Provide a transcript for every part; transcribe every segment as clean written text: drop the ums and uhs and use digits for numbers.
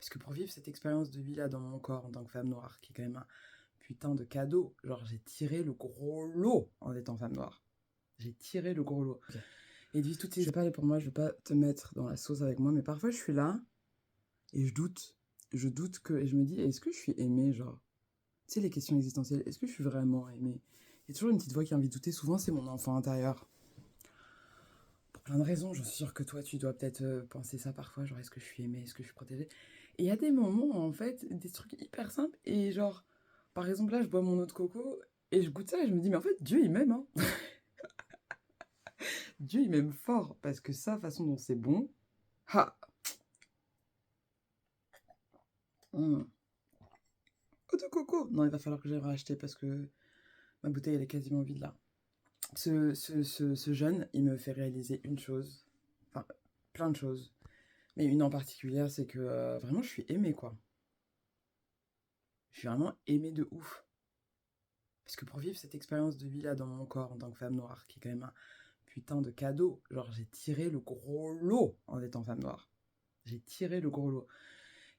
Parce que pour vivre cette expérience de vie là dans mon corps en tant que femme noire, qui est quand même un putain de cadeau, genre j'ai tiré le gros lot en étant femme noire. J'ai tiré le gros lot. Okay. Et de vivre toutes ces... Je vais parler pour moi, je vais pas te mettre dans la sauce avec moi, mais parfois je suis là et je doute. Je doute que... Et je me dis, est-ce que je suis aimée, genre... Tu sais, les questions existentielles, est-ce que je suis vraiment aimée? Il y a toujours une petite voix qui a envie de douter, souvent c'est mon enfant intérieur. Pour plein de raisons, j'en suis sûre que toi tu dois peut-être penser ça parfois, genre est-ce que je suis aimée, est-ce que je suis protégée? Et il y a des moments en fait, des trucs hyper simples, et genre, par exemple là je bois mon eau de coco, et je goûte ça et je me dis mais en fait Dieu il m'aime, hein. Dieu il m'aime fort, parce que sa façon dont c'est bon, ha. Eau de coco. Non, il va falloir que j'aille racheter parce que ma bouteille elle est quasiment vide là. Ce jeune, il me fait réaliser une chose, enfin plein de choses, mais une en particulier, c'est que vraiment je suis aimée quoi. Je suis vraiment aimée de ouf. Parce que pour vivre cette expérience de vie là dans mon corps en tant que femme noire, qui est quand même un putain de cadeau, genre j'ai tiré le gros lot en étant femme noire. J'ai tiré le gros lot.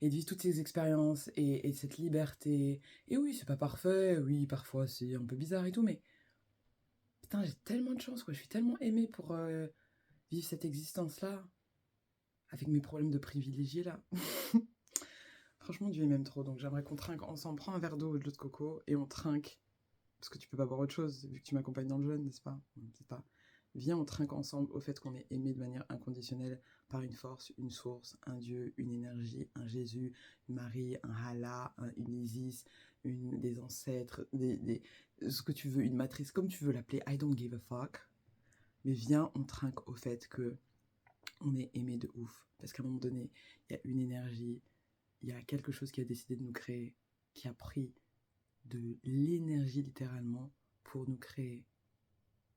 Et de vivre toutes ces expériences et cette liberté. Et oui, c'est pas parfait, oui, parfois c'est un peu bizarre et tout, mais putain, j'ai tellement de chance, quoi. Je suis tellement aimée pour vivre cette existence-là, avec mes problèmes de privilégié, là. Franchement, Dieu m'aime trop, donc j'aimerais qu'on trinque ensemble. Prends un verre d'eau ou de l'eau de coco et on trinque. Parce que tu peux pas boire autre chose, vu que tu m'accompagnes dans le jeûne, n'est-ce pas? C'est pas. Viens, on trinque ensemble au fait qu'on est aimé de manière inconditionnelle par une force, une source, un Dieu, une énergie, un Jésus, une Marie, un Allah, une Isis, des ancêtres, ce que tu veux, une matrice, comme tu veux l'appeler, I don't give a fuck. Mais viens, on trinque au fait que on est aimé de ouf. Parce qu'à un moment donné, il y a une énergie, il y a quelque chose qui a décidé de nous créer, qui a pris de l'énergie littéralement pour nous créer.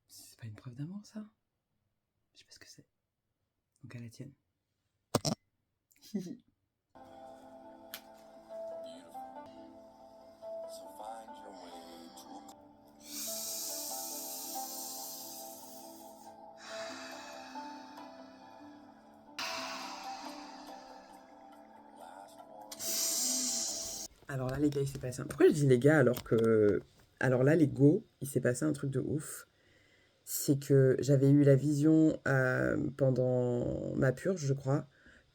C'est pas une preuve d'amour, ça? Je sais pas ce que c'est. Donc à la tienne. Alors là, les gars, il s'est passé un... Pourquoi je dis les gars alors que... Alors là, les go, il s'est passé un truc de ouf. C'est que j'avais eu la vision pendant ma purge, je crois,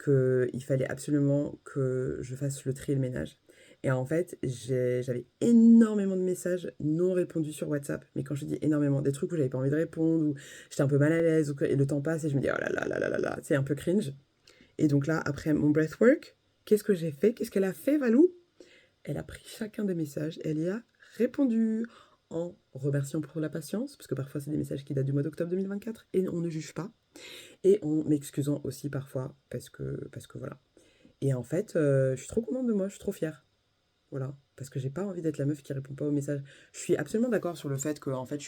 qu'il fallait absolument que je fasse le tri et le ménage. Et en fait, j'avais énormément de messages non répondus sur WhatsApp. Mais quand je dis énormément, des trucs où j'avais pas envie de répondre, où j'étais un peu mal à l'aise, et le temps passe et je me dis, oh là là là là là là, c'est un peu cringe. Et donc là, après mon breathwork, qu'est-ce que j'ai fait? Qu'est-ce qu'elle a fait, Valou? Elle a pris chacun des messages, elle y a répondu en remerciant pour la patience, parce que parfois c'est des messages qui datent du mois d'octobre 2024, et on ne juge pas, et en m'excusant aussi parfois, parce que voilà. Et en fait, je suis trop contente de moi, je suis trop fière. Voilà, parce que j'ai pas envie d'être la meuf qui répond pas aux messages. Je suis absolument d'accord sur le fait qu'en fait,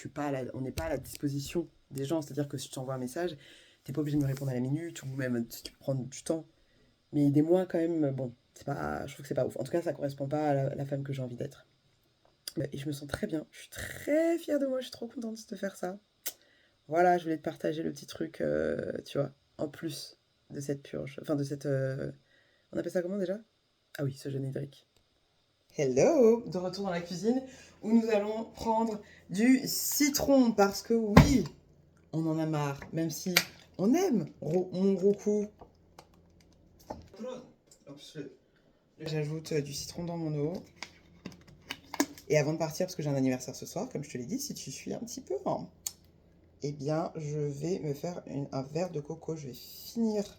on n'est pas à la disposition des gens, c'est-à-dire que si tu t'envoies un message, t'es pas obligé de me répondre à la minute, ou même si tu peux prendre du temps. Mais des mois quand même, bon, c'est pas, je trouve que c'est pas ouf. En tout cas, ça correspond pas à la femme que j'ai envie d'être. Et je me sens très bien. Je suis très fière de moi. Je suis trop contente de te faire ça. Voilà, je voulais te partager le petit truc, tu vois, en plus de cette purge. Enfin, de cette. On appelle ça comment déjà? Ah oui, ce générique. Hello! De retour dans la cuisine où nous allons prendre du citron parce que oui, on en a marre. Même si on aime mon gros coup. J'ajoute du citron dans mon eau. Et avant de partir, parce que j'ai un anniversaire ce soir, comme je te l'ai dit, si tu suis un petit peu, hein, eh bien, je vais me faire un verre de coco. Je vais finir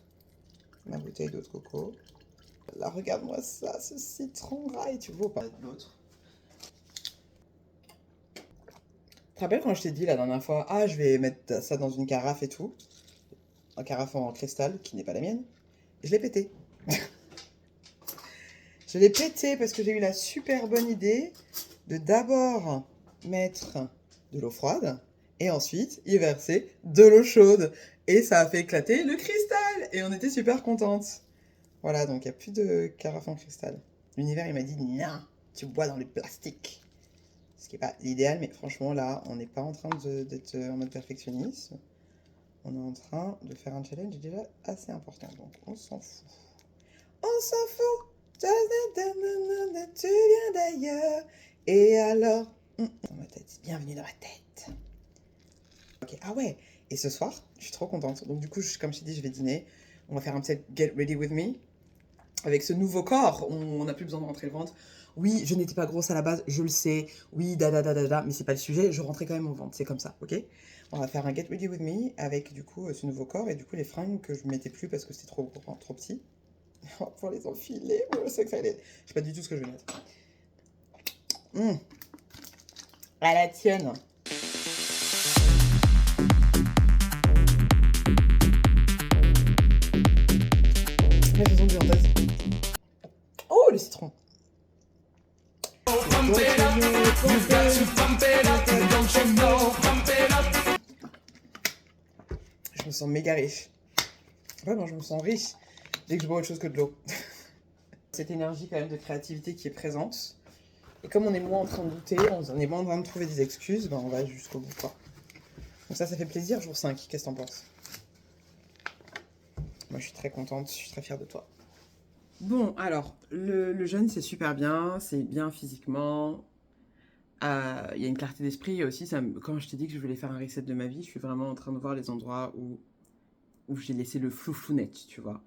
ma bouteille d'eau de coco. Là, regarde-moi ça, ce citron rail, tu vois pas l'autre. Tu te rappelles quand je t'ai dit la dernière fois, ah, je vais mettre ça dans une carafe et tout, une carafe en cristal, qui n'est pas la mienne, je l'ai pété. Je l'ai pété parce que j'ai eu la super bonne idée de d'abord mettre de l'eau froide et ensuite y verser de l'eau chaude. Et ça a fait éclater le cristal et on était super contentes. Voilà, donc il n'y a plus de carafe en cristal. L'univers, il m'a dit, non, tu bois dans le plastique. Ce qui n'est pas l'idéal, mais franchement, là, on n'est pas en train d'être en mode perfectionnisme. On est en train de faire un challenge déjà assez important, donc on s'en fout. On s'en fout. d'ailleurs. Et alors, dans ma tête, bienvenue dans ma tête. Ok, ah ouais, et ce soir, je suis trop contente. Donc du coup, comme je t'ai dit, je vais dîner. On va faire un petit Get Ready With Me. Avec ce nouveau corps, on n'a plus besoin de rentrer le ventre. Oui, je n'étais pas grosse à la base, je le sais. Oui, mais c'est pas le sujet. Je rentrais quand même au ventre, c'est comme ça, ok? On va faire un Get Ready With Me avec du coup ce nouveau corps et du coup les fringues que je mettais plus parce que c'était trop petit. On va pouvoir les enfiler. Je sais que ça allait. Je sais pas du tout ce que je vais mettre. À la tienne. La chanson du Antoine. Oh, le citron. Je me sens méga riche. Ouais, non, je me sens riche dès que je bois autre chose que de l'eau. Cette énergie quand même de créativité qui est présente. Et comme on est moins en train de douter, on est moins en train de trouver des excuses, ben on va jusqu'au bout, quoi. Donc ça fait plaisir, jour 5. Qu'est-ce que t'en penses? Moi, je suis très contente, je suis très fière de toi. Bon, alors, le jeûne, c'est super bien, c'est bien physiquement. Il y a une clarté d'esprit aussi. Quand je t'ai dit que je voulais faire un reset de ma vie, je suis vraiment en train de voir les endroits où j'ai laissé le flou net, tu vois.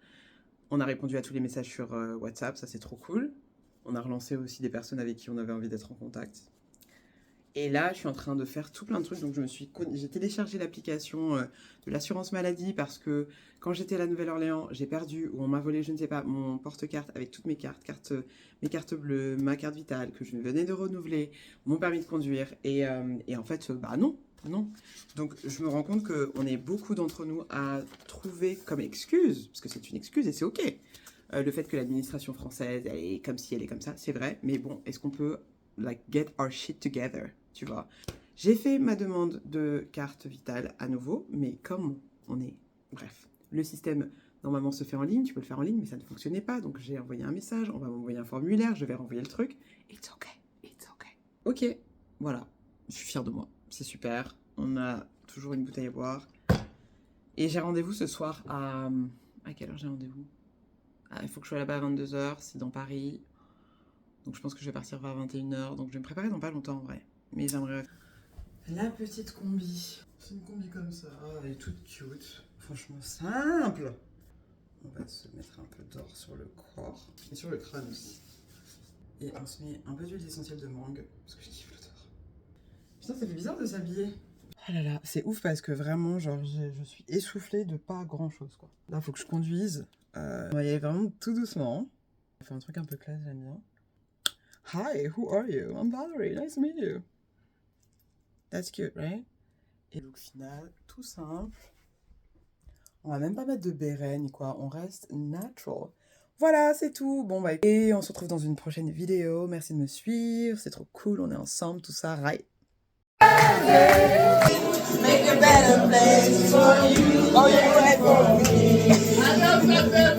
On a répondu à tous les messages sur WhatsApp, ça c'est trop cool. On a relancé aussi des personnes avec qui on avait envie d'être en contact. Et là, je suis en train de faire tout plein de trucs. Donc, j'ai téléchargé l'application de l'assurance maladie parce que quand j'étais à la Nouvelle-Orléans, j'ai perdu ou on m'a volé, je ne sais pas, mon porte-carte avec toutes mes cartes, mes cartes bleues, ma carte vitale que je venais de renouveler, mon permis de conduire. Et en fait, bah non. Donc, je me rends compte qu'on est beaucoup d'entre nous à trouver comme excuse, parce que c'est une excuse et c'est OK, le fait que l'administration française, elle est comme ci, elle est comme ça, c'est vrai. Mais bon, est-ce qu'on peut get our shit together, tu vois. J'ai fait ma demande de carte vitale à nouveau, mais comme on est... Bref, le système normalement se fait en ligne, tu peux le faire en ligne, mais ça ne fonctionnait pas, donc j'ai envoyé un message, on va m'envoyer un formulaire, je vais renvoyer le truc. It's okay. Ok, voilà, je suis fière de moi, c'est super. On a toujours une bouteille à boire. Et j'ai rendez-vous ce soir à... À quelle heure j'ai rendez-vous? Il faut que je sois là-bas à 22h, c'est dans Paris. Donc je pense que je vais partir vers 21h. Donc je vais me préparer dans pas longtemps en vrai. Mais j'aimerais... La petite combi. C'est une combi comme ça. Elle est toute cute. Franchement simple. On va se mettre un peu d'or sur le corps. Et sur le crâne aussi. Et on se met un peu d'huile essentielle de mangue. Parce que je kiffe l'odeur. Putain, ça fait bizarre de s'habiller. Oh là là, c'est ouf parce que vraiment, genre, je suis essoufflée de pas grand chose, quoi. Là, faut que je conduise. On va y aller vraiment tout doucement. On va faire un truc un peu classe, j'aime bien. Hi, who are you? I'm Valerie, nice to meet you. That's cute, right? Et look final, tout simple. On va même pas mettre de béret ni quoi, on reste natural. Voilà, c'est tout. Bon, bah, et on se retrouve dans une prochaine vidéo. Merci de me suivre, c'est trop cool, on est ensemble, tout ça, right? Make a better place for you. Oh, you're right for me. I love